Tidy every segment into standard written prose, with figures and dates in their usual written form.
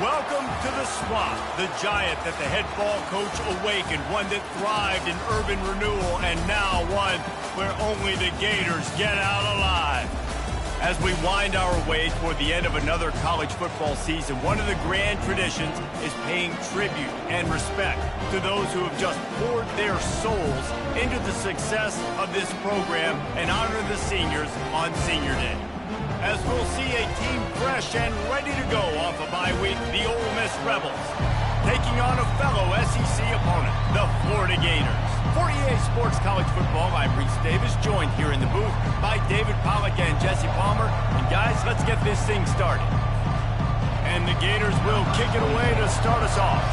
Welcome to the Swamp, the giant that the head ball coach awakened, one that thrived in urban renewal, and now one where only the Gators get out alive. As we wind our way toward the end of another college football season, one of the grand traditions is paying tribute and respect to those who have just poured their souls into the success of this program and honor the seniors on Senior Day. As we'll see a team fresh and ready to go off a bye week, the Ole Miss Rebels, taking on a fellow SEC opponent, the Florida Gators. For EA Sports College Football, I'm Reese Davis, joined here in the booth by David Pollack and Jesse Palmer. And guys, let's get this thing started. And the Gators will kick it away to start us off.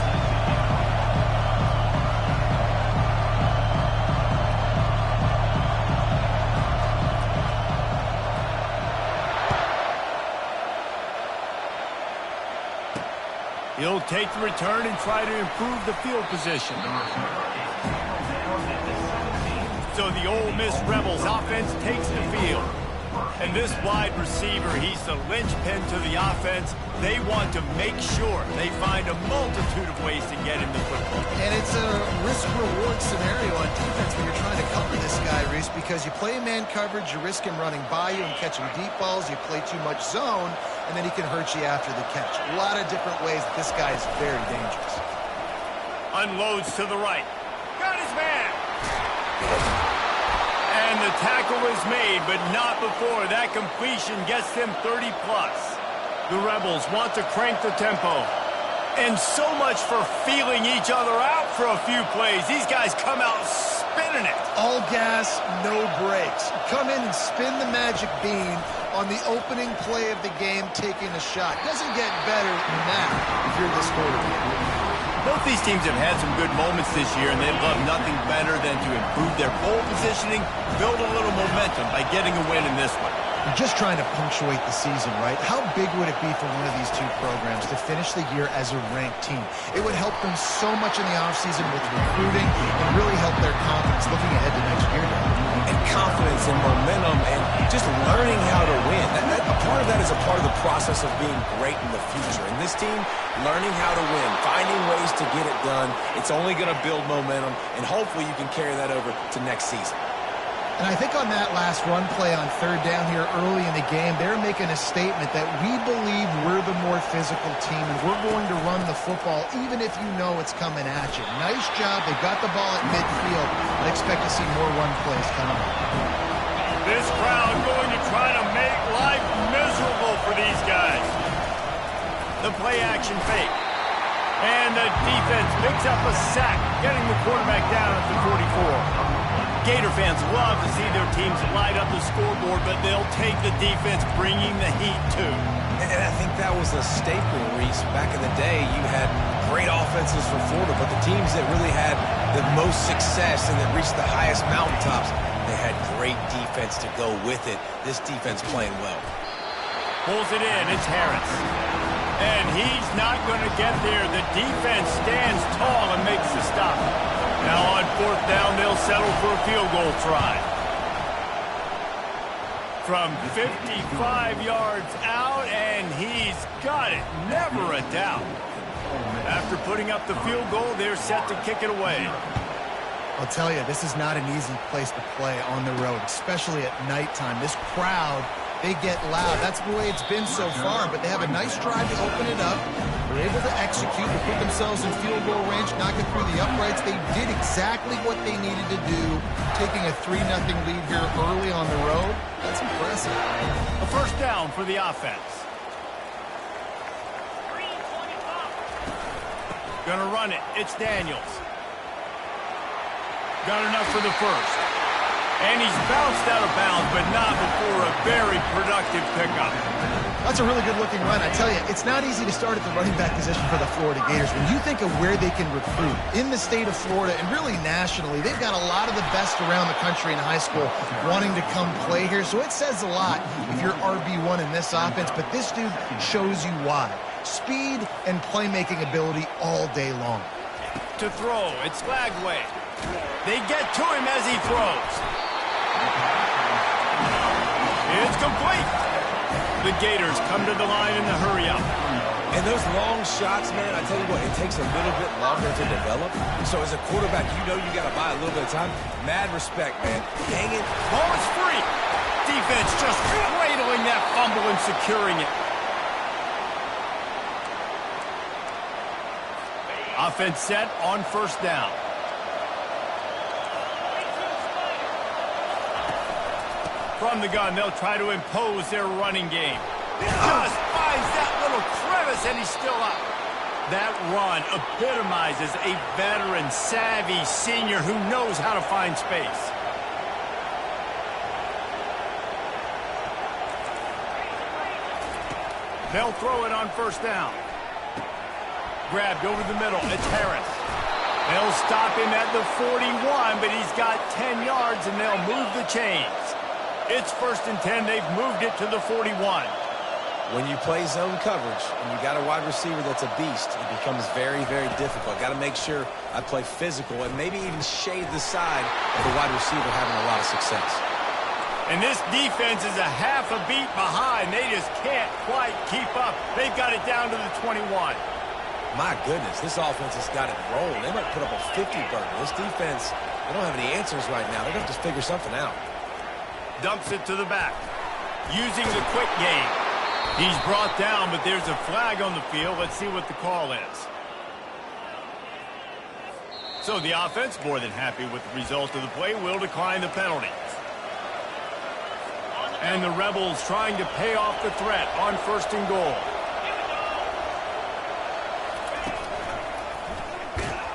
He'll take the return and try to improve the field position. So the Ole Miss Rebels offense takes the field. And this wide receiver, he's the linchpin to the offense. They want to make sure they find a multitude of ways to get him the football. And it's a risk-reward scenario on defense when you're trying to cover this guy, Reese, because you play man coverage, you risk him running by you and catching deep balls. You play too much zone, and then he can hurt you after the catch. A lot of different ways that this guy is very dangerous. Unloads to the right. Got his man. And the tackle is made, but not before that completion gets them 30-plus. The Rebels want to crank the tempo. And so much for feeling each other out for a few plays. These guys come out spinning it. All gas, no brakes. Come in and spin the magic bean on the opening play of the game, taking a shot. Doesn't get better than that if you're this quarterback. Both these teams have had some good moments this year, and they'd love nothing better than to improve their pole positioning, build a little momentum by getting a win in this one. You're just trying to punctuate the season, right? How big would it be for one of these two programs to finish the year as a ranked team? It would help them so much in the offseason with recruiting and really help their confidence looking ahead to next year. And confidence and momentum and just learning how to win. A part of that is a part of the process of being great in the future. And this team, learning how to win, finding ways to get it done, it's only going to build momentum, and hopefully you can carry that over to next season. And I think on that last run play on third down here early in the game, they're making a statement that we believe we're the more physical team and we're going to run the football even if you know it's coming at you. Nice job. They got the ball at midfield. I expect to see more run plays coming up. This crowd going to try to make life miserable for these guys. The play action fake. And the defense picks up a sack, getting the quarterback down at the 44. Gator fans love to see their teams light up the scoreboard, but they'll take the defense bringing the heat too. And I think that was a staple, Reese. Back in the day, you had great offenses for Florida, but the teams that really had the most success and that reached the highest mountaintops, they had great defense to go with it. This defense playing well. Pulls it in. It's Harris. And he's not going to get there. The defense stands tall and makes the stop. Now on fourth down, they'll settle for a field goal try. From 55 yards out, and he's got it. Never a doubt. After putting up the field goal, they're set to kick it away. I'll tell you, this is not an easy place to play on the road, especially at nighttime. This crowd, they get loud. That's the way it's been so far, but they have a nice drive to open it up. They're able to execute and put themselves in field goal range, knock it through the uprights. They did exactly what they needed to do, taking a 3-0 lead here early on the road. That's impressive. A first down for the offense. Gonna run it. It's Daniels. Got enough for the first. And he's bounced out of bounds, but not before a very productive pickup. That's a really good-looking run. I tell you, it's not easy to start at the running back position for the Florida Gators. When you think of where they can recruit in the state of Florida and really nationally, they've got a lot of the best around the country in high school wanting to come play here. So it says a lot if you're RB1 in this offense, but this dude shows you why. Speed and playmaking ability all day long. To throw, it's Lagway. They get to him as he throws. It's complete. The Gators come to the line in the hurry-up. And those long shots, man, I tell you what, it takes a little bit longer to develop. So as a quarterback, you know you got to buy a little bit of time. Mad respect, man. Dang it. Ball is free. Defense just cradling that fumble and securing it. Offense set on first down. From the gun, they'll try to impose their running game. Just finds that little crevice, and he's still up. That run epitomizes a veteran, savvy senior who knows how to find space. They'll throw it on first down. Grabbed over the middle. It's Harris. They'll stop him at the 41, but he's got 10 yards, and they'll move the chains. It's 1st and 10. They've moved it to the 41. When you play zone coverage and you got a wide receiver that's a beast, it becomes very, very difficult. Got to make sure I play physical and maybe even shade the side of the wide receiver having a lot of success. And this defense is a half a beat behind. They just can't quite keep up. They've got it down to the 21. My goodness, this offense has got it rolling. They might put up a 50-burger. This defense, they don't have any answers right now. They're going to have to figure something out. Dumps it to the back. Using the quick game. He's brought down, but there's a flag on the field. Let's see what the call is. So the offense, more than happy with the result of the play, will decline the penalty. And the Rebels trying to pay off the threat on 1st and goal.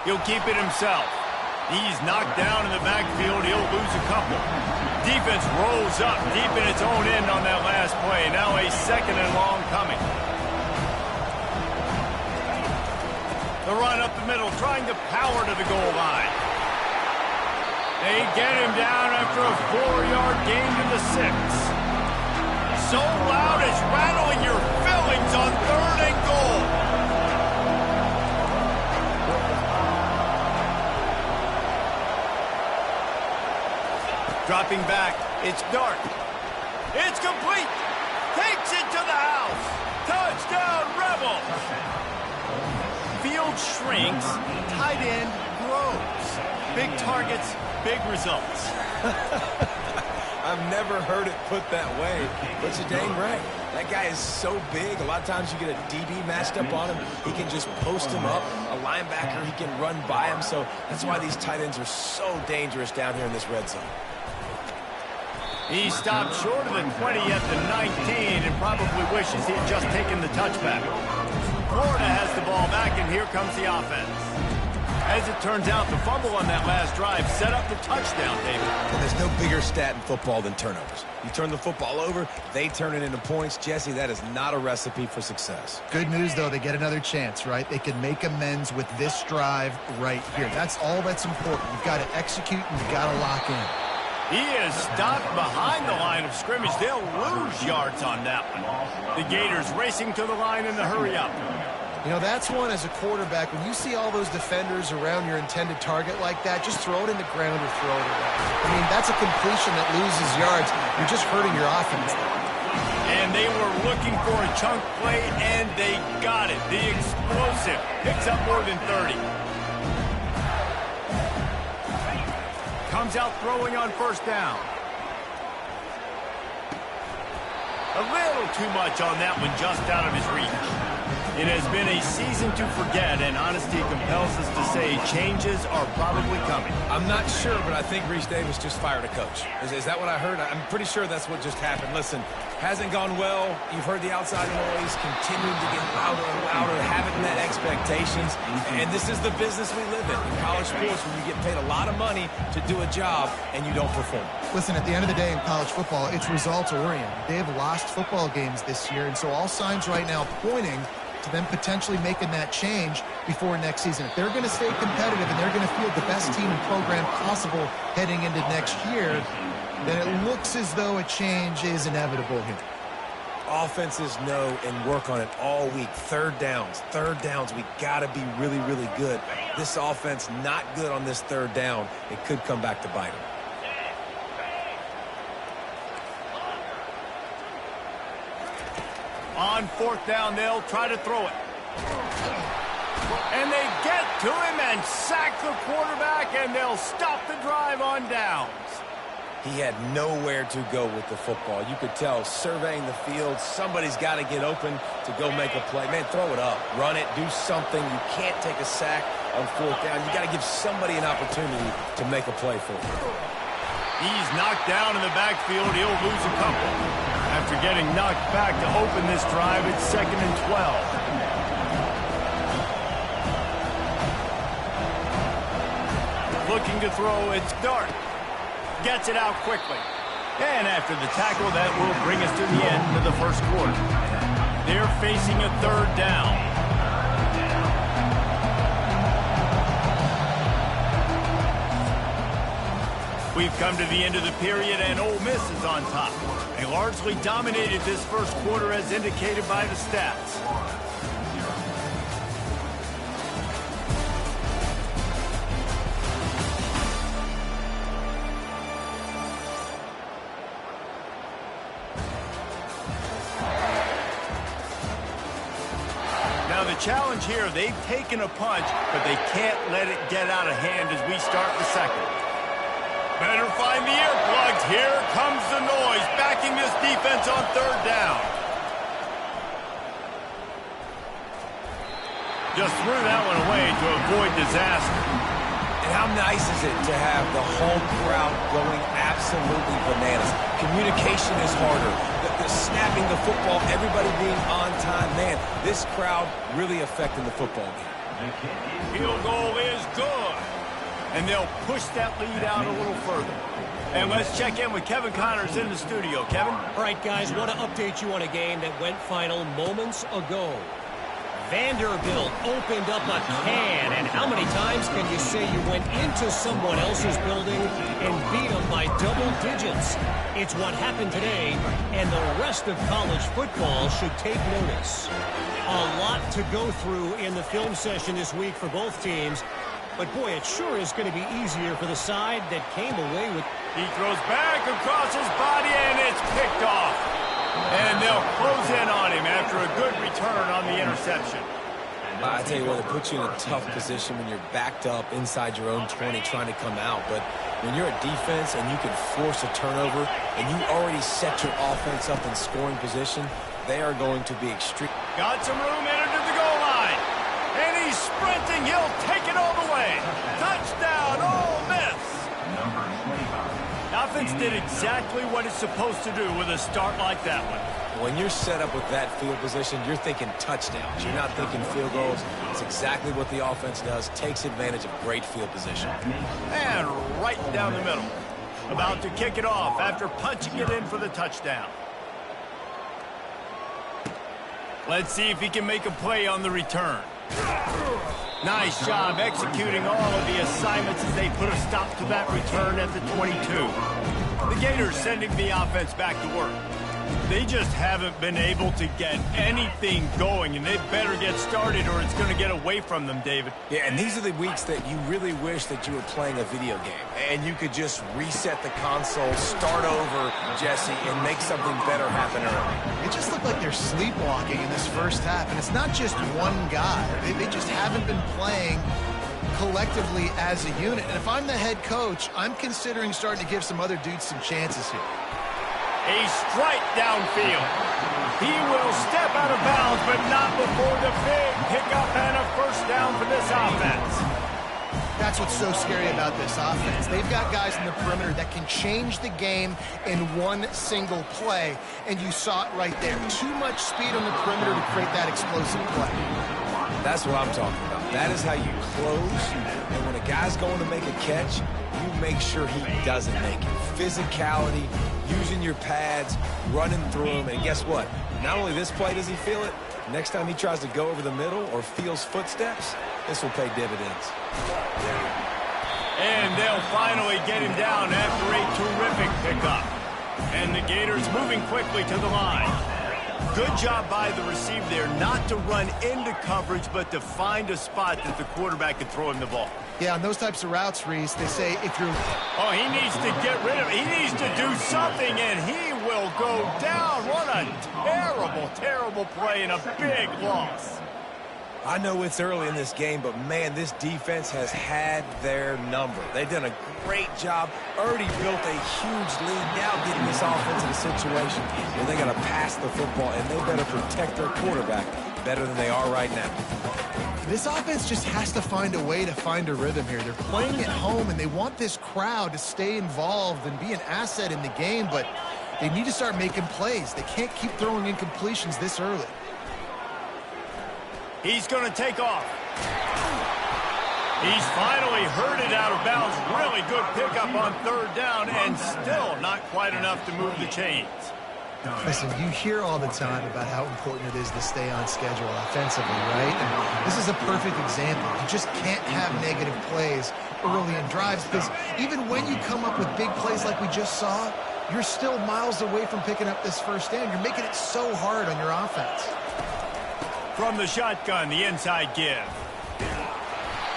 He'll keep it himself. He's knocked down in the backfield. He'll lose a couple. Defense rolls up deep in its own end on that last play. Now a 2nd and long coming. The run up the middle, trying to power to the goal line. They get him down after a 4-yard gain to the 6. So loud it's rattling your fillings on 3rd and goal. Dropping back, it's Dart. It's complete. Takes it to the house. Touchdown, Rebels. Field shrinks, tight end grows. Big targets, big results. I've never heard it put that way, but you're dang right. That guy is so big. A lot of times you get a DB matched up on him. He can just post him up. A linebacker, he can run by him. So that's why these tight ends are so dangerous down here in this red zone. He stopped short of the 20 at the 19 and probably wishes he had just taken the touchback. Florida has the ball back, and here comes the offense. As it turns out, the fumble on that last drive set up the touchdown, David. And there's no bigger stat in football than turnovers. You turn the football over, they turn it into points. Jesse, that is not a recipe for success. Good news, though. They get another chance, right? They can make amends with this drive right here. That's all that's important. You've got to execute, and you've got to lock in. He is stopped behind the line of scrimmage. They'll lose yards on that one. The Gators racing to the line in the hurry-up. You know, that's one as a quarterback. When you see all those defenders around your intended target like that, just throw it in the ground or throw it away. I mean, that's a completion that loses yards. You're just hurting your offense. And they were looking for a chunk play, and they got it. The explosive picks up more than 30. Comes out throwing on first down. A little too much on that one, just out of his reach. It has been a season to forget, and honesty compels us to say changes are probably coming. I'm not sure, but I think Reese Davis just fired a coach. Is that what I heard? I'm pretty sure that's what just happened. Listen, hasn't gone well. You've heard the outside noise, continuing to get louder and louder, haven't met expectations. And this is the business we live in college sports, when you get paid a lot of money to do a job and you don't perform. Listen, at the end of the day in college football, it's results-oriented. They have lost football games this year, and so all signs right now pointing to them potentially making that change before next season. If they're going to stay competitive and they're going to field the best team and program possible heading into next year, then it looks as though a change is inevitable here. Offenses know and work on it all week. Third downs, we got to be really, really good. This offense not good on this third down. It could come back to bite them. On fourth down, they'll try to throw it. And they get to him and sack the quarterback, and they'll stop the drive on downs. He had nowhere to go with the football. You could tell, surveying the field, somebody's got to get open to go make a play. Man, throw it up. Run it. Do something. You can't take a sack on fourth down. You got to give somebody an opportunity to make a play for him. He's knocked down in the backfield. He'll lose a couple. After getting knocked back to open this drive, it's 2nd and 12. Looking to throw, it's Dart. Gets it out quickly. And after the tackle, that will bring us to the end of the first quarter. They're facing a 3rd down. We've come to the end of the period, and Ole Miss is on top. They largely dominated this first quarter as indicated by the stats. Challenge here, they've taken a punch, but they can't let it get out of hand as we start the second. Better find the earplugs. Here comes the noise, backing this defense on 3rd down. Just threw that one away to avoid disaster. And how nice is it to have the home crowd going absolutely bananas? Communication is harder. The snapping the football, everybody being on time. Man, this crowd really affecting the football game. Field goal is good. And they'll push that lead out a little further. And let's check in with Kevin Connors in the studio. Kevin? All right, guys, want to update you on a game that went final moments ago. Vanderbilt opened up a can, and how many times can you say you went into someone else's building and beat them by double digits? It's what happened today, and the rest of college football should take notice. A lot to go through in the film session this week for both teams, but boy, it sure is going to be easier for the side that came away with... He throws back across his body, and it's picked off. And they'll close in on him after a good return on the interception. I tell you what, it puts you in a tough position when you're backed up inside your own 20 trying to come out. But when you're a defense and you can force a turnover and you already set your offense up in scoring position, they are going to be extreme. Got some room, entered to the goal line. And he's sprinting. He'll take it all the way. Touchdown, Ole Miss. Offense did exactly what it's supposed to do with a start like that one. When you're set up with that field position, you're thinking touchdowns. You're not thinking field goals. It's exactly what the offense does. Takes advantage of great field position. And right down the middle. About to kick it off after punching it in for the touchdown. Let's see if he can make a play on the return. Nice job executing all of the assignments as they put a stop to that return at the 22. The Gators sending the offense back to work. They just haven't been able to get anything going, and they better get started or it's going to get away from them, David. Yeah, and these are the weeks that you really wish that you were playing a video game and you could just reset the console, start over, Jesse, and make something better happen early. It just looked like they're sleepwalking in this first half, and it's not just one guy. They just haven't been playing collectively as a unit. And if I'm the head coach, I'm considering starting to give some other dudes some chances here. A strike downfield. He will step out of bounds, but not before the big pickup and a first down for this offense. That's what's so scary about this offense. They've got guys in the perimeter that can change the game in one single play, and you saw it right there. Too much speed on the perimeter to create that explosive play. That's what I'm talking about. That is how you close, and when a guy's going to make a catch, you make sure he doesn't make it. Physicality, using your pads, running through them, and guess what? Not only this play does he feel it, next time he tries to go over the middle or feels footsteps, this will pay dividends. And they'll finally get him down after a terrific pickup. And the Gators moving quickly to the line. Good job by the receiver there, not to run into coverage, but to find a spot that the quarterback could throw him the ball. Yeah, on those types of routes, Reese, they say if you're... Oh, he needs to get rid of it. He needs to do something, and he will go down. What a terrible, terrible play and a big loss. I know it's early in this game, but, man, this defense has had their number. They've done a great job, already built a huge lead, now getting this offense in a situation where they got to pass the football, and they better protect their quarterback better than they are right now. This offense just has to find a way to find a rhythm here. They're playing at home, and they want this crowd to stay involved and be an asset in the game, but they need to start making plays. They can't keep throwing incompletions this early. He's going to take off. He's finally herded out of bounds. Really good pickup on third down, and still not quite enough to move the chains. Listen, you hear all the time about how important it is to stay on schedule offensively, right? And this is a perfect example. You just can't have negative plays early in drives because even when you come up with big plays like we just saw, you're still miles away from picking up this first down. You're making it so hard on your offense. From the shotgun, the inside give.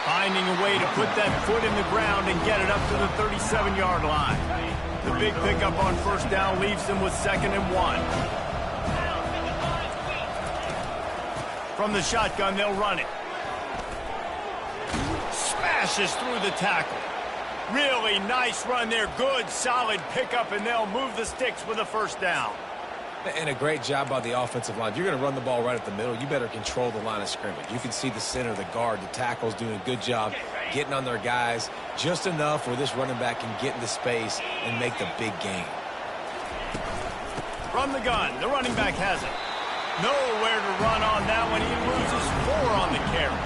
Finding a way to put that foot in the ground and get it up to the 37-yard line. The big pickup on first down leaves them with 2nd and 1. From the shotgun, they'll run it. Smashes through the tackle. Really nice run there. Good, solid pickup, and they'll move the sticks with a first down. And a great job by the offensive line. If you're going to run the ball right at the middle, you better control the line of scrimmage. You can see the center, the guard, the tackles doing a good job getting on their guys just enough where this running back can get into space and make the big game. From the gun, the running back has it. Nowhere to run on that one. He loses 4 on the carry.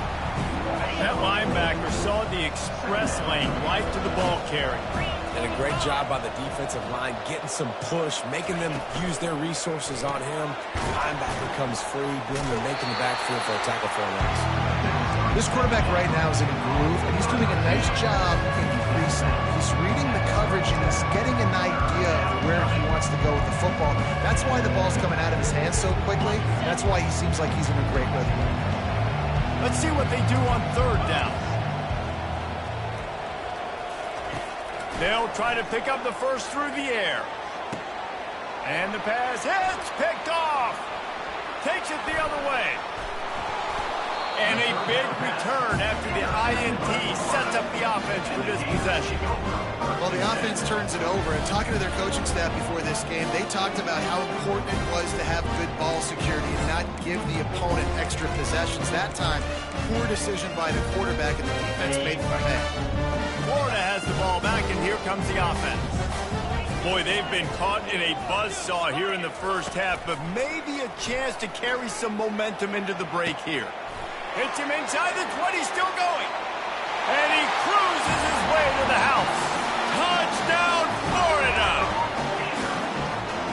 That linebacker saw the express lane right to the ball carrier. And a great job by the defensive line getting some push, making them use their resources on him. Linebacker comes free, boom, and making the backfield for a tackle for a loss. This quarterback right now is in a groove, and he's doing a nice job increasing. He's reading the coverage, and he's getting an idea of where he wants to go with the football. That's why the ball's coming out of his hands so quickly. That's why he seems like he's in a great rhythm. Let's see what they do on third down. They'll try to pick up the first through the air. And the pass hits, picked off. Takes it the other way. And a big return after the INT sets up the offense for this possession. Well, the offense turns it over, and talking to their coaching staff before this game, they talked about how important it was to have good ball security and not give the opponent extra possessions. That time, poor decision by the quarterback, and the defense made the play. Florida has the ball back, and here comes the offense. Boy, they've been caught in a buzzsaw here in the first half, but maybe a chance to carry some momentum into the break here. Hits him inside the 20, still going. And he cruises his way to the house. Touchdown, Florida!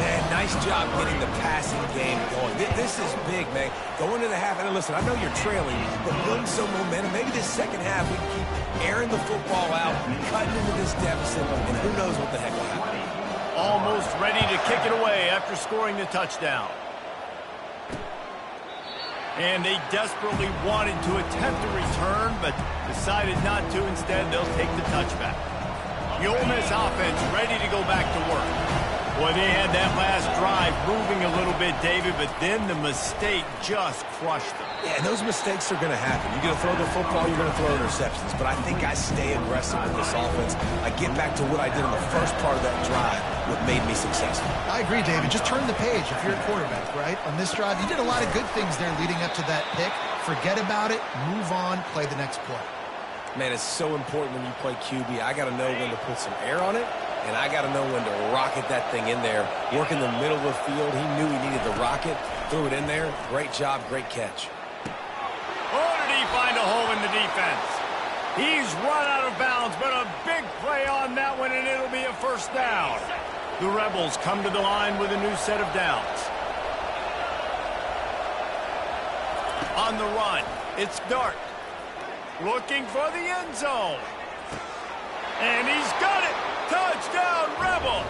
Man, nice job getting the passing game going. This is big, man. Going to the half, and listen, I know you're trailing, but building some momentum. Maybe this second half we can keep airing the football out, cutting into this deficit, and who knows what the heck will happen. Almost ready to kick it away after scoring the touchdown. And they desperately wanted to attempt a return, but decided not to. Instead, they'll take the touchback. The Ole Miss offense ready to go back to work. Boy, they had that last drive moving a little bit, David, but then the mistake just crushed them. Yeah, and those mistakes are going to happen. You're going to throw the football, you're going to throw interceptions. But I think I stay aggressive with this offense. I get back to what I did in the first part of that drive, what made me successful. I agree, David. Just turn the page if you're a quarterback, right? On this drive, you did a lot of good things there leading up to that pick. Forget about it, move on, play the next play. Man, it's so important when you play QB. I got to know when to put some air on it, and I got to know when to rocket that thing in there. Work in the middle of the field. He knew he needed the rocket. Threw it in there. Great job, great catch. Oh, did he find a hole in the defense? He's run out of bounds, but a big play on that one, and it'll be a first down. The Rebels come to the line with a new set of downs. On the run, it's Dart. Looking for the end zone. And he's got it. Touchdown, Rebels.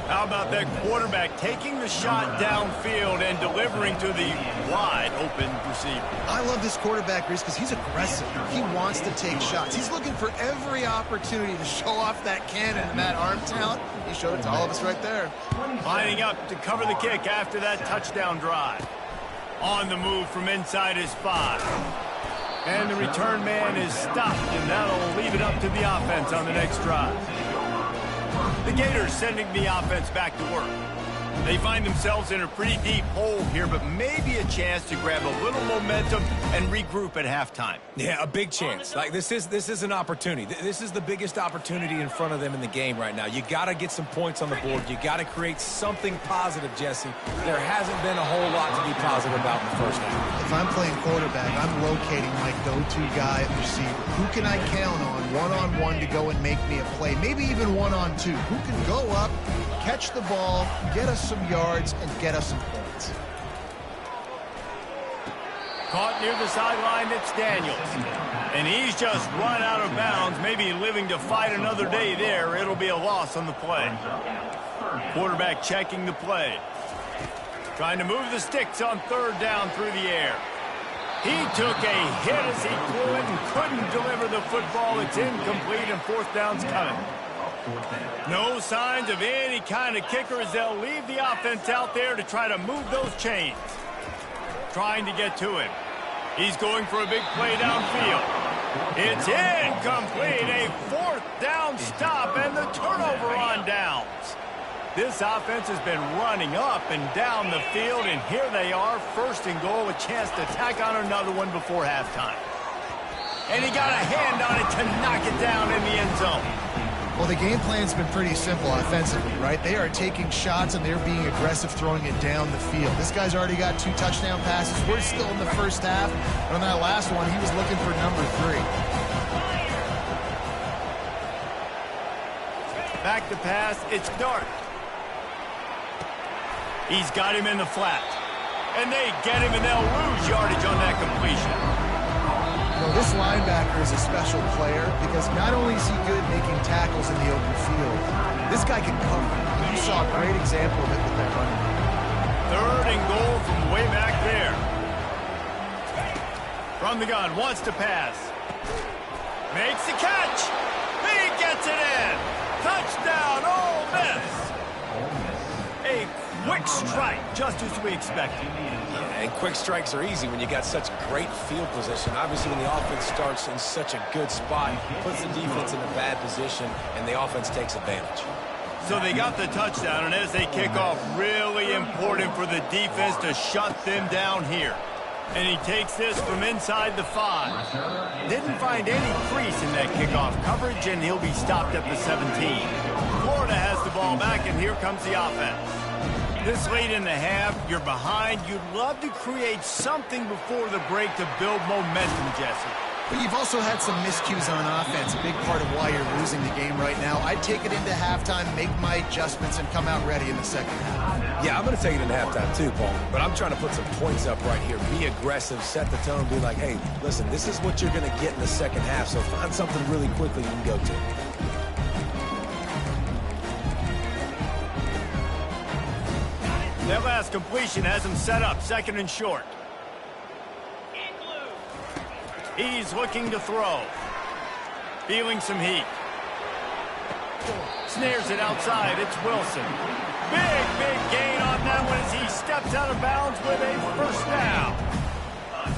How about that quarterback taking the shot downfield and delivering to the wide open receiver? I love this quarterback, Reese, because he's aggressive. He wants to take shots. He's looking for every opportunity to show off that cannon and that arm talent. He showed it to all of us right there. Lining up to cover the kick after that touchdown drive. On the move from inside his 5. And the return man is stopped, and that'll leave it up to the offense on the next drive. The Gators sending the offense back to work. They find themselves in a pretty deep hole here, but maybe a chance to grab a little momentum and regroup at halftime. Yeah, a big chance. Like this is an opportunity. This is the biggest opportunity in front of them in the game right now. You got to get some points on the board. You got to create something positive, Jesse. There hasn't been a whole lot to be positive about in the first half. If I'm playing quarterback, I'm locating my go-to guy at receiver. Who can I count on one-on-one to go and make me a play? Maybe even one-on-two. Who can go up, catch the ball, get us some yards, and get us some points. Caught near the sideline, it's Daniels. And he's just run out of bounds, maybe living to fight another day there. It'll be a loss on the play. Quarterback checking the play. Trying to move the sticks on third down through the air. He took a hit as he threw it and couldn't deliver the football. It's incomplete, and fourth down's coming. No signs of any kind of kicker as they'll leave the offense out there to try to move those chains. Trying to get to him. He's going for a big play downfield. It's incomplete. A fourth down stop and the turnover on downs. This offense has been running up and down the field, and here they are, first and goal, a chance to tack on another one before halftime. And he got a hand on it to knock it down in the end zone. Well, the game plan's been pretty simple offensively, right? They are taking shots, and they're being aggressive throwing it down the field. This guy's already got 2 touchdown passes. We're still in the first half. And on that last one, he was looking for number 3. Back to pass, it's Dart. He's got him in the flat. And they get him, and they'll lose yardage on that completion. Well, this linebacker is a special player because not only is he good making tackles in the open field, this guy can cover. You saw a great example of it with that running back. Third and goal from way back there. From the gun, wants to pass. Makes the catch. He gets it in. Touchdown, Ole Miss. A quick strike, just as we expected. And quick strikes are easy when you got such great field position. Obviously, when the offense starts in such a good spot, puts the defense in a bad position, and the offense takes advantage. So they got the touchdown, and as they kick off, really important for the defense to shut them down here. And he takes this from inside the 5. Didn't find any crease in that kickoff coverage, and he'll be stopped at the 17. Florida has the ball back, and here comes the offense. This late in the half, you're behind. You'd love to create something before the break to build momentum, Jesse. But you've also had some miscues on offense, a big part of why you're losing the game right now. I'd take it into halftime, make my adjustments, and come out ready in the second half. Yeah, I'm going to take it into halftime too, Paul. But I'm trying to put some points up right here. Be aggressive, set the tone, be like, hey, listen, this is what you're going to get in the second half, so find something really quickly you can go to. That last completion has him set up, second and short. He's looking to throw. Feeling some heat. Snares it outside. It's Wilson. Big gain on that one as he steps out of bounds with a first down.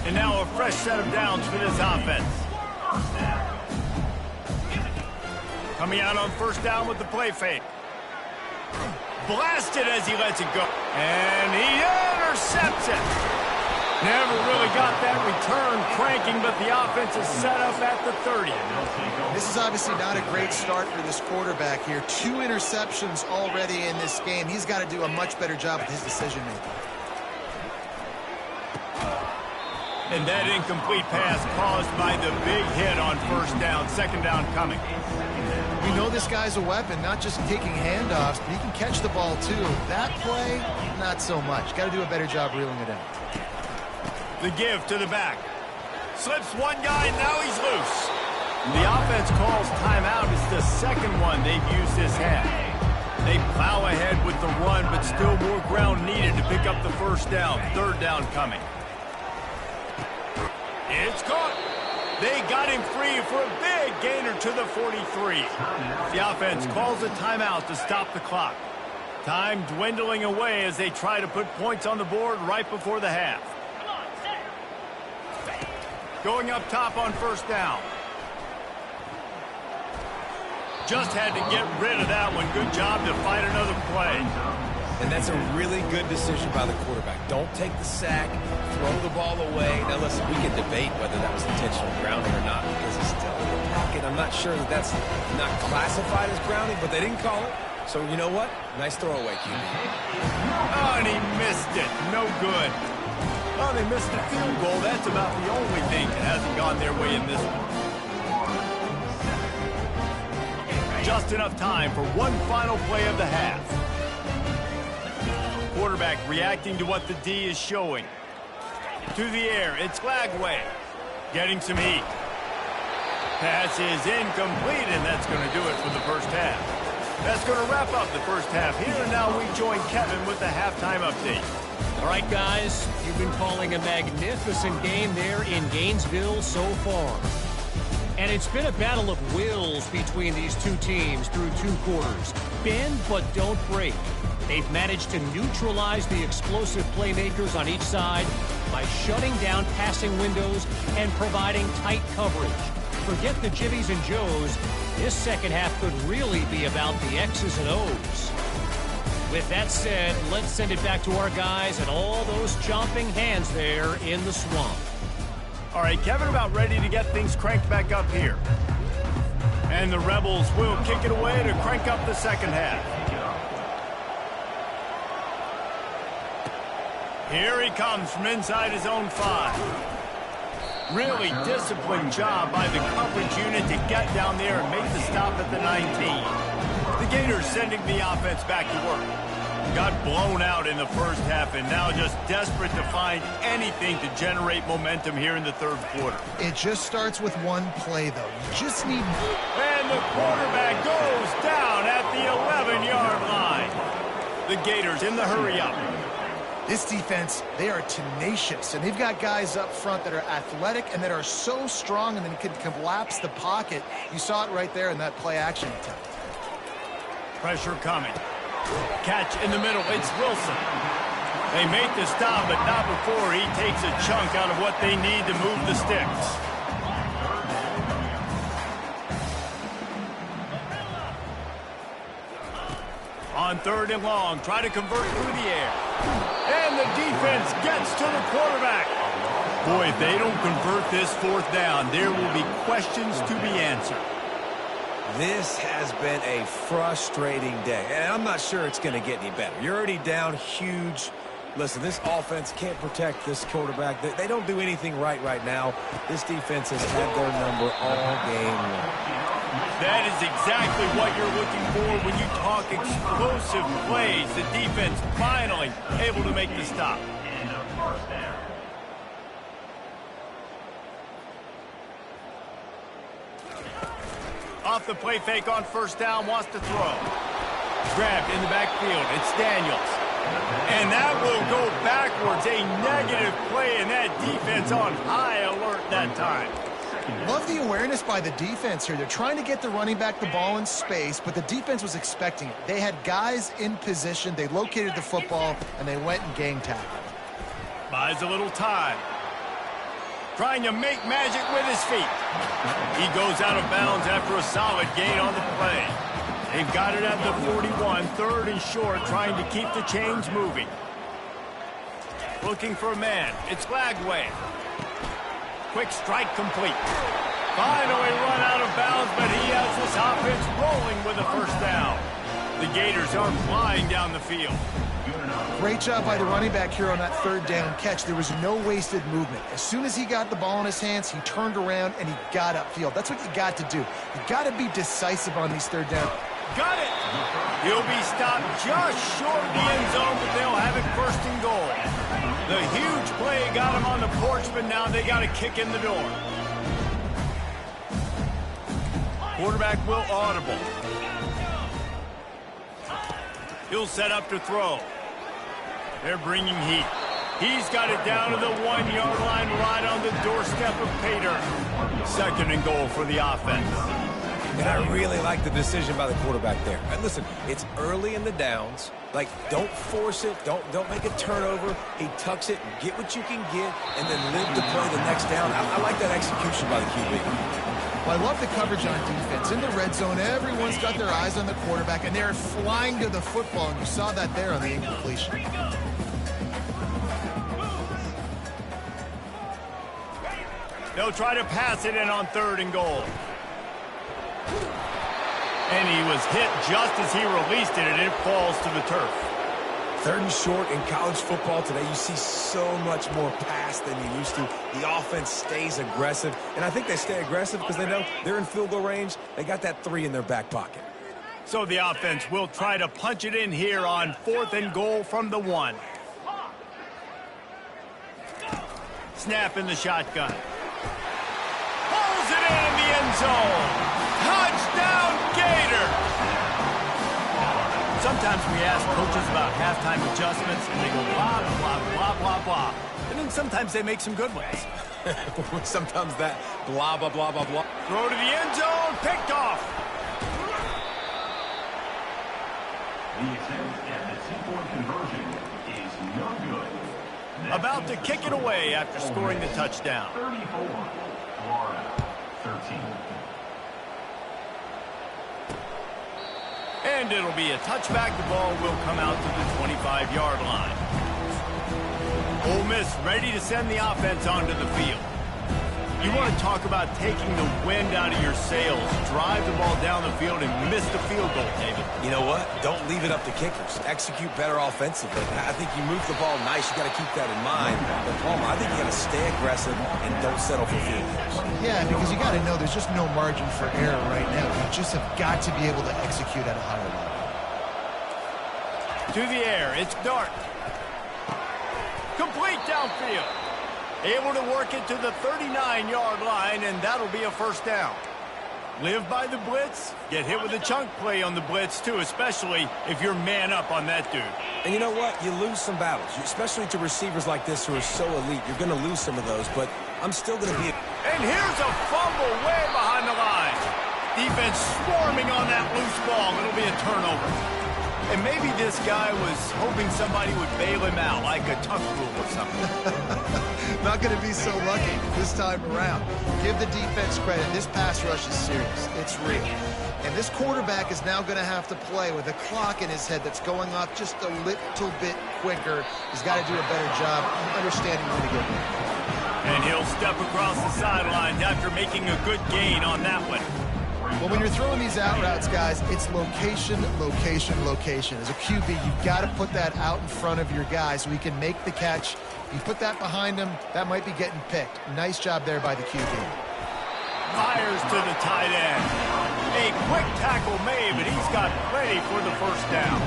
And now a fresh set of downs for this offense. Coming out on first down with the play fake. Blasted as he lets it go. And he intercepts it. Never really got that return cranking, but the offense is set up at the 30. This is obviously not a great start for this quarterback here. 2 interceptions already in this game. He's got to do a much better job with his decision-making. And that incomplete pass caused by the big hit on first down. Second down coming. We know this guy's a weapon, not just taking handoffs, but he can catch the ball too. That play, not so much. Got to do a better job reeling it in. The give to the back. Slips one guy, now he's loose. The offense calls timeout. It's the second one they've used this half. They plow ahead with the run, but still more ground needed to pick up the first down. Third down coming. It's caught. They got him free for a big gainer to the 43. The offense calls a timeout to stop the clock. Time dwindling away as they try to put points on the board right before the half. Going up top on first down. Just had to get rid of that one. Good job to fight another play. And that's a really good decision by the quarterback. Don't take the sack, throw the ball away. Now, listen, we can debate whether that was intentional grounding or not because he's still in the pocket. I'm not sure that that's not classified as grounding, but they didn't call it. So, you know what? Nice throwaway, QB. Oh, and he missed it. No good. Oh, they missed the field goal. That's about the only thing that hasn't gone their way in this one. Just enough time for one final play of the half. Quarterback reacting to what the D is showing. To the air, it's Lagway. Getting some heat. Pass is incomplete, and that's going to do it for the first half. That's going to wrap up the first half here, and now we join Kevin with the halftime update. All right, guys, you've been calling a magnificent game there in Gainesville so far. And it's been a battle of wills between these two teams through 2 quarters. Bend but don't break. They've managed to neutralize the explosive playmakers on each side by shutting down passing windows and providing tight coverage. Forget the Jimmies and Joes. This second half could really be about the X's and O's. With that said, let's send it back to our guys and all those chomping hands there in the swamp. All right, Kevin about ready to get things cranked back up here. And the Rebels will kick it away to crank up the second half. Here he comes from inside his own 5. Really disciplined job by the coverage unit to get down there and make the stop at the 19. The Gators sending the offense back to work. Got blown out in the first half and now just desperate to find anything to generate momentum here in the third quarter. It just starts with one play, though. You just need... And the quarterback goes down at the 11-yard line. The Gators in the hurry-up. This defense, they are tenacious, and they've got guys up front that are athletic and that are so strong and then can collapse the pocket. You saw it right there in that play-action attempt. Pressure coming. Catch in the middle. It's Wilson. They make the stop, but not before he takes a chunk out of what they need to move the sticks. On 3rd and long, try to convert through the air. And the defense gets to the quarterback. Boy, if they don't convert this 4th down, there will be questions to be answered. This has been a frustrating day, and I'm not sure it's going to get any better. You're already down huge. Listen, this offense can't protect this quarterback. They don't do anything right now. This defense has had their number all game long. That is exactly what you're looking for when you talk explosive plays. The defense finally able to make the stop. Off the play fake on 1st down, wants to throw. Grabbed in the backfield. It's Daniels. And that will go backwards. A negative play, and that defense on high alert that time. Love the awareness by the defense here. They're trying to get the running back the ball in space, but the defense was expecting it. They had guys in position. They located the football, and they went and gang tackled. Buys a little time. Trying to make magic with his feet. He goes out of bounds after a solid gain on the play. They've got it at the 41, 3rd and short, trying to keep the chains moving. Looking for a man. It's Lagway. Quick strike complete. Finally run out of bounds, but he has this offense rolling with a 1st down. The Gators are flying down the field. Great job by the running back here on that 3rd down catch. There was no wasted movement. As soon as he got the ball in his hands, he turned around and he got upfield. That's what you got to do. You got to be decisive on these 3rd down. Got it! He'll be stopped just short of the end zone, but they'll have it 1st and goal. The huge play got him on the porch, but now they got a kick in the door. Quarterback will audible. He'll set up to throw. They're bringing heat. He's got it down to the 1-yard line right on the doorstep of Pater. 2nd and goal for the offense. And I really like the decision by the quarterback there. And listen, it's early in the downs. Like, don't force it. Don't make a turnover. He tucks it, get what you can get, and then live to play the next down. I like that execution by the QB. Well, I love the coverage on defense. In the red zone, everyone's got their eyes on the quarterback, and they're flying to the football, and you saw that there on the incompletion. They'll try to pass it in on 3rd and goal. And he was hit just as he released it, and it falls to the turf. 3rd and short in college football today, you see so much more pass than you used to. The offense stays aggressive, and I think they stay aggressive because they know they're in field goal range. They got that 3 in their back pocket. So the offense will try to punch it in here on 4th and goal from the 1. Snap in the shotgun. Pulls it in the end zone. Touchdown, Gator! Sometimes we ask coaches about halftime adjustments, and they go blah, blah, blah, blah, blah. And then sometimes they make some good ones. Sometimes that blah, blah, blah, blah, blah. Throw to the end zone, picked off. The attempt at the 2-point conversion is no good. About to kick it away after scoring the touchdown. 34, Florida, 13. And it'll be a touchback. The ball will come out to the 25-yard line. Ole Miss ready to send the offense onto the field. You want to talk about taking the wind out of your sails. Drive the ball down the field and miss the field goal, David. You know what? Don't leave it up to kickers. Execute better offensively. I think you move the ball nice. You got to keep that in mind. But Palmer, I think you got to stay aggressive and don't settle for field goals. Yeah, because you got to know there's just no margin for error right now. You just have got to be able to execute at a higher level. To the air, it's Dart. Complete downfield. Able to work it to the 39-yard line, and that'll be a first down. Live by the blitz, get hit with a chunk play on the blitz, too, especially if you're man up on that dude. And you know what? You lose some battles, especially to receivers like this who are so elite. You're going to lose some of those, but I'm still going to be... And here's a fumble way behind the line. Defense swarming on that loose ball. It'll be a turnover. And maybe this guy was hoping somebody would bail him out, like a tuck rule or something. Not going to be so lucky this time around. Give the defense credit. This pass rush is serious. It's real. And this quarterback is now going to have to play with a clock in his head that's going off just a little bit quicker. He's got to do a better job understanding when to get there. And he'll step across the sidelines after making a good gain on that one. Well, when you're throwing these out routes, guys, it's location, location, location. As a QB, you've got to put that out in front of your guy so he can make the catch. You put that behind him, that might be getting picked. Nice job there by the QB. Fires to the tight end. A quick tackle made, but he's got plenty for the first down.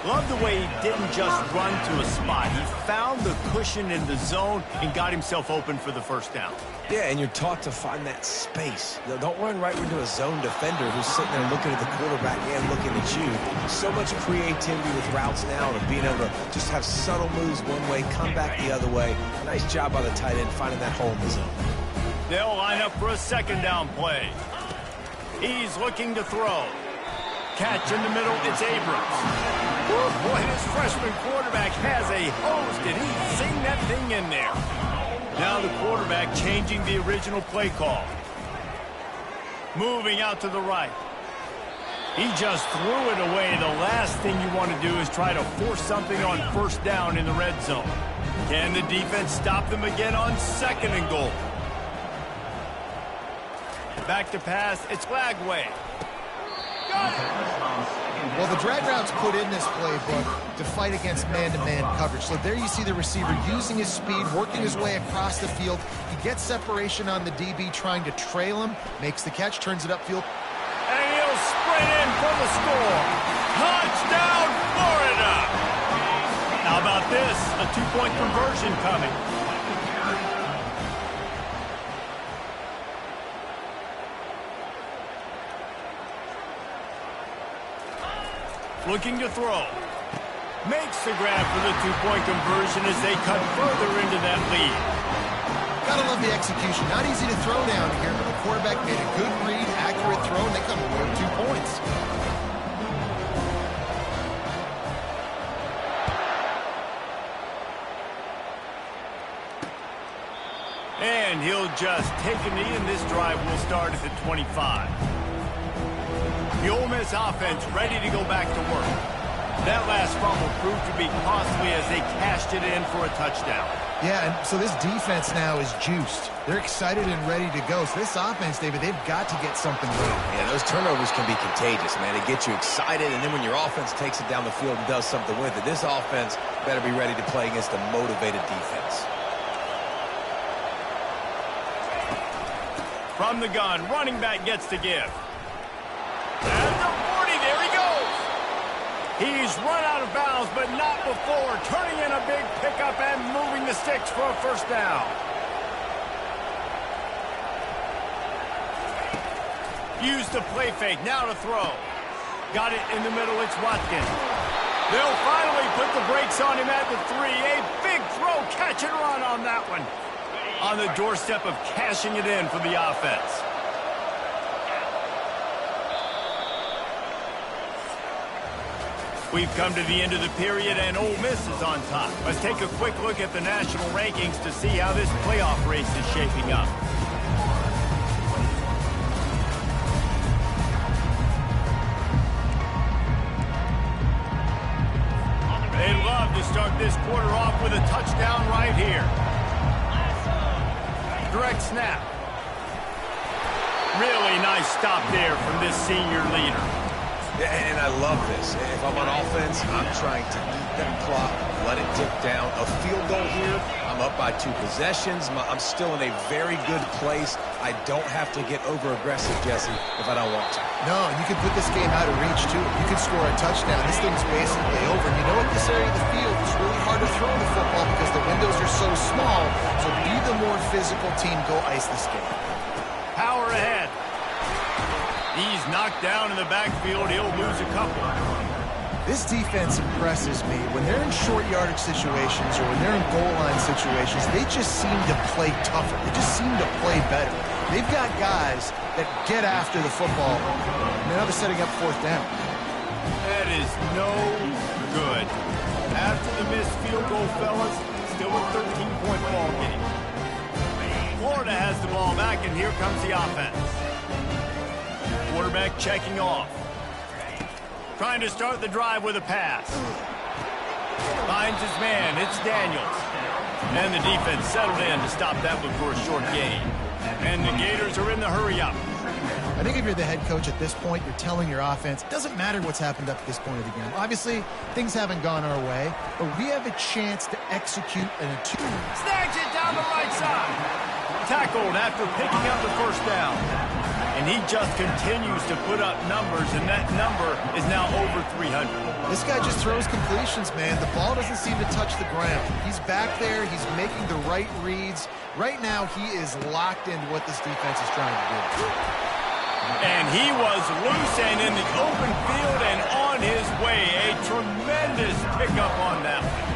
Love the way he didn't just run to a spot. He found the cushion in the zone and got himself open for the first down. Yeah, and you're taught to find that space. You know, don't run right into a zone defender who's sitting there looking at the quarterback and looking at you. So much creativity with routes now and being able to just have subtle moves one way, come back the other way. Nice job by the tight end finding that hole in the zone. They'll line up for a second down play. He's looking to throw. Catch in the middle, it's Abrams. Woo, boy, this freshman quarterback has a hose. Did he sing that thing in there? Now the quarterback changing the original play call. Moving out to the right. He just threw it away. The last thing you want to do is try to force something on first down in the red zone. Can the defense stop them again on second and goal? Back to pass, it's Lagway. Well, the drag routes put in this playbook to fight against man-to-man coverage. So there you see the receiver using his speed, working his way across the field. He gets separation on the DB trying to trail him, makes the catch, turns it upfield. And he'll sprint in for the score. Touchdown, Florida! How about this? A two-point conversion coming. Looking to throw. Makes the grab for the two-point conversion as they cut further into that lead. Gotta love the execution. Not easy to throw down here, but the quarterback made a good read, accurate throw, and they come away with 2 points. And he'll just take a knee, and this drive will start at the 25. The Ole Miss offense ready to go back to work. That last fumble proved to be costly as they cashed it in for a touchdown. Yeah, and so this defense now is juiced. They're excited and ready to go. So this offense, David, they've got to get something going. Yeah, those turnovers can be contagious, man. They get you excited, and then when your offense takes it down the field and does something with it, this offense better be ready to play against a motivated defense. From the gun, running back gets to give. And the 40, there he goes. He's run out of bounds, but not before turning in a big pickup and moving the sticks for a first down. Use the play fake, now to throw. Got it in the middle, it's Watkins. They'll finally put the brakes on him at the 3. A big throw, catch and run on that one. On the doorstep of cashing it in for the offense. We've come to the end of the period, and Ole Miss is on top. Let's take a quick look at the national rankings to see how this playoff race is shaping up. They'd love to start this quarter off with a touchdown right here. Direct snap. Really nice stop there from this senior leader. Yeah, and I love this. If I'm on offense, I'm trying to eat that clock, let it tick down. A field goal here, I'm up by 2 possessions. I'm still in a very good place. I don't have to get over-aggressive, Jesse, if I don't want to. No, you can put this game out of reach, too. You can score a touchdown. This thing's basically over. And you know what? This area of the field is really hard to throw the football because the windows are so small. So be the more physical team. Go ice this game. Power ahead. He's knocked down in the backfield. He'll lose a couple. This defense impresses me. When they're in short yardage situations or when they're in goal line situations, they just seem to play tougher. They just seem to play better. They've got guys that get after the football. Now they're setting up 4th down. That is no good. After the missed field goal, fellas, still a 13-point ball game. Florida has the ball back, and here comes the offense. Quarterback checking off. Trying to start the drive with a pass. Finds his man. It's Daniels. And the defense settled in to stop that one for a short gain. And the Gators are in the hurry-up. I think if you're the head coach at this point, you're telling your offense, it doesn't matter what's happened up to this point of the game. Obviously, things haven't gone our way, but we have a chance to execute an achieve. Snags it down the right side. Tackled after picking up the first down. And he just continues to put up numbers, and that number is now over 300. This guy just throws completions, man. The ball doesn't seem to touch the ground. He's back there. He's making the right reads. Right now, he is locked into what this defense is trying to do. And he was loose and in the open field and on his way. A tremendous pickup on that one.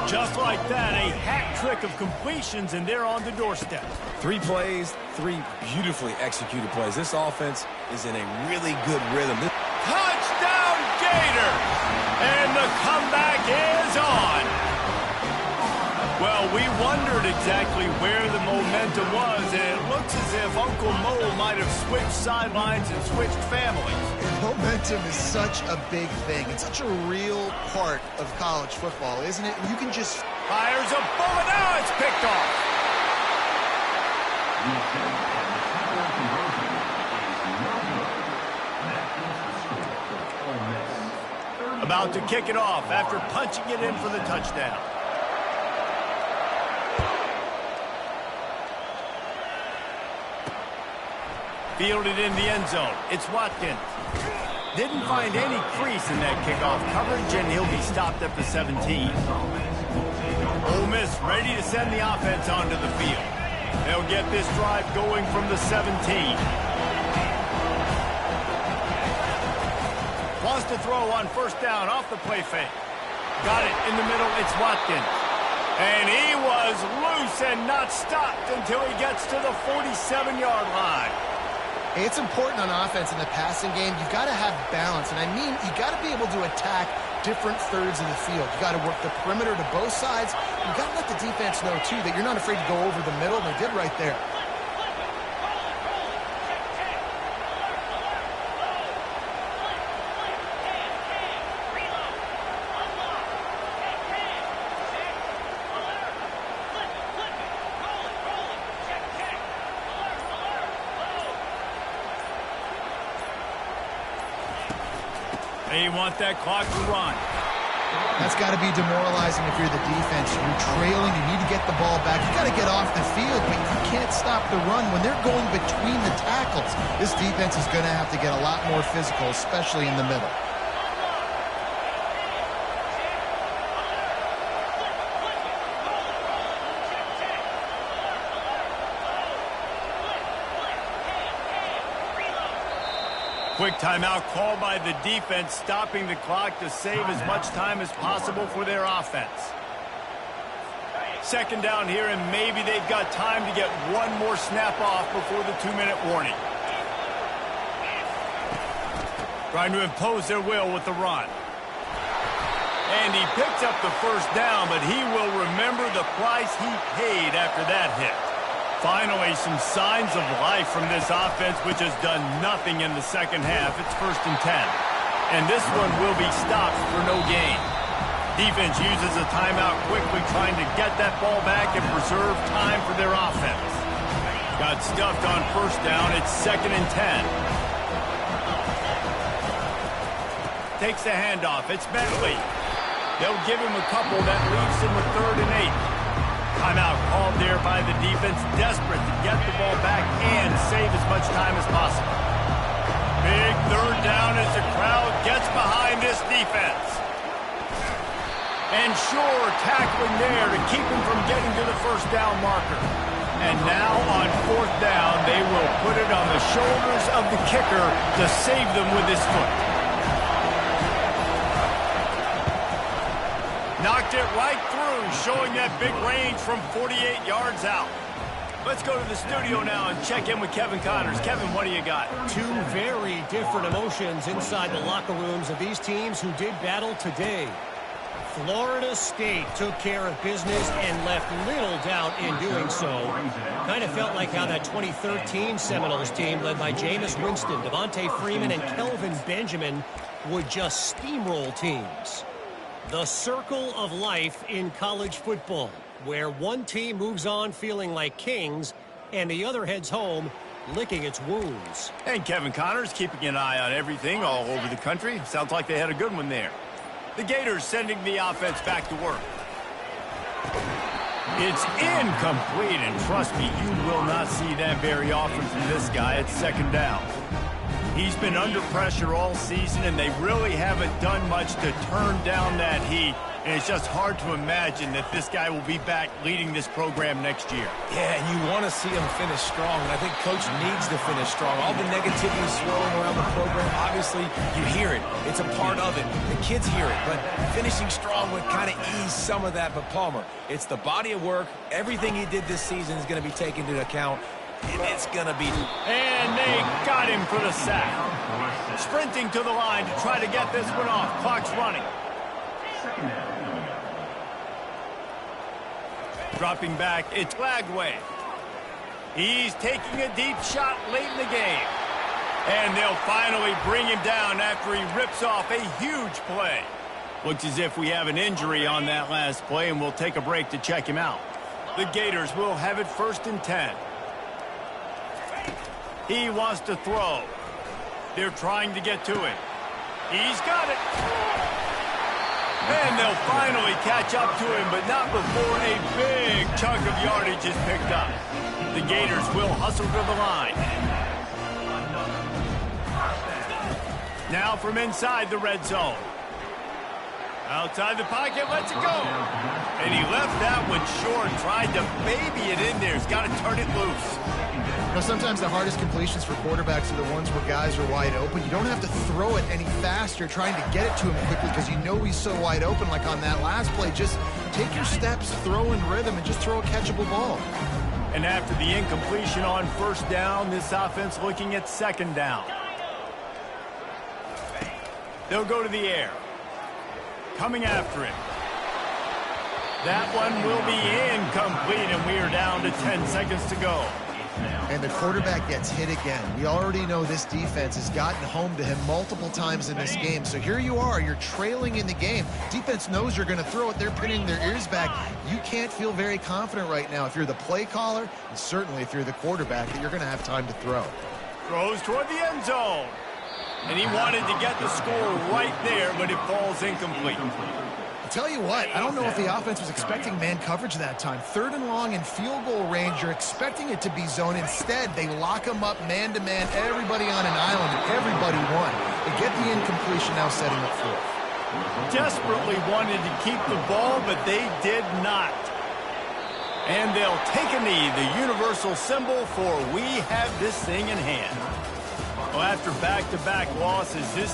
Just like that, a hat trick of completions, and they're on the doorstep. 3 plays, 3 beautifully executed plays. This offense is in a really good rhythm. Touchdown, Gators! And the comeback is on. Well, we wondered exactly where the momentum was, and it looks as if Uncle Mo might have switched sidelines and switched families. Momentum is such a big thing. It's such a real part of college football, isn't it? You can just... Fires a bullet. Now it's picked off. The attempt at the 2-point conversion is no good. That is the score for Ole Miss. About to kick it off after punching it in for the touchdown. Fielded in the end zone. It's Watkins. Didn't find any crease in that kickoff coverage, and he'll be stopped at the 17. Ole Miss ready to send the offense onto the field. They'll get this drive going from the 17. Wants to throw on first down off the play fake. Got it in the middle. It's Watkins. And he was loose and not stopped until he gets to the 47-yard line. It's important on offense in the passing game. You've got to have balance. And I mean, you got to be able to attack different thirds of the field. You got to work the perimeter to both sides. You got to let the defense know, too, that you're not afraid to go over the middle. And they did right there. They want that clock to run. That's got to be demoralizing if you're the defense. You're trailing. You need to get the ball back. You got to get off the field, but you can't stop the run. When they're going between the tackles, this defense is going to have to get a lot more physical, especially in the middle. Quick timeout called by the defense, stopping the clock to save as much time as possible for their offense. Second down here, and maybe they've got time to get one more snap off before the 2-minute warning. Trying to impose their will with the run. And he picks up the first down, but he will remember the price he paid after that hit. Finally, some signs of life from this offense, which has done nothing in the second half. It's 1st and 10. And this one will be stopped for no gain. Defense uses a timeout quickly, trying to get that ball back and preserve time for their offense. Got stuffed on first down. It's 2nd and 10. Takes the handoff. It's Bentley. They'll give him a couple. That leaves him with 3rd and 8. Timeout called there by the defense, desperate to get the ball back and save as much time as possible. Big 3rd down as the crowd gets behind this defense. And sure, tackling there to keep him from getting to the first down marker. And now on 4th down, they will put it on the shoulders of the kicker to save them with his foot. Knocked it right through, showing that big range from 48 yards out. Let's go to the studio now and check in with Kevin Connors. Kevin, what do you got? Two very different emotions inside the locker rooms of these teams who did battle today. Florida State took care of business and left little doubt in doing so. Kind of felt like how that 2013 Seminoles team led by Jameis Winston, Devontae Freeman, and Kelvin Benjamin would just steamroll teams. The circle of life in college football, where one team moves on feeling like kings and the other heads home licking its wounds. And Kevin Connors keeping an eye on everything all over the country. Sounds like they had a good one there. The Gators sending the offense back to work. It's incomplete, and trust me, you will not see that very often from this guy at 2nd down. He's been under pressure all season, and they really haven't done much to turn down that heat. And it's just hard to imagine that this guy will be back leading this program next year. Yeah, and you want to see him finish strong, and I think Coach needs to finish strong. All the negativity swirling around the program, obviously, you hear it. It's a part of it. The kids hear it, but finishing strong would kind of ease some of that. But Palmer, it's the body of work. Everything he did this season is going to be taken into account. And it's going to be... And they got him for the sack. Sprinting to the line to try to get this one off. Clock's running. Dropping back, it's Lagway. He's taking a deep shot late in the game. And they'll finally bring him down after he rips off a huge play. Looks as if we have an injury on that last play, and we'll take a break to check him out. The Gators will have it 1st and 10. He wants to throw. They're trying to get to it. He's got it. And they'll finally catch up to him, but not before a big chunk of yardage is picked up. The Gators will hustle to the line. Now from inside the red zone. Outside the pocket, lets it go. And he left that one short, tried to baby it in there. He's got to turn it loose. You know, sometimes the hardest completions for quarterbacks are the ones where guys are wide open. You don't have to throw it any faster trying to get it to him quickly because you know he's so wide open. Like on that last play, just take your steps, throw in rhythm, and just throw a catchable ball. And after the incompletion on first down, this offense looking at second down. They'll go to the air. Coming after it. That one will be incomplete, and we are down to 10 seconds to go. And the quarterback gets hit again. We already know this defense has gotten home to him multiple times in this game. So here you are, you're trailing in the game. Defense knows you're going to throw it. They're pinning their ears back. You can't feel very confident right now if you're the play caller, and certainly if you're the quarterback, that you're going to have time to throw. Throws toward the end zone. And he wanted to get the score right there, but it falls incomplete. Tell you what, I don't know if the offense was expecting man coverage that time. 3rd and long in field goal range, you're expecting it to be zone. Instead, they lock them up man-to-man, everybody on an island, and everybody won. They get the incompletion, now setting up 4th. Desperately wanted to keep the ball, but they did not. And they'll take a knee, the universal symbol for we have this thing in hand. Well, after back-to-back losses, this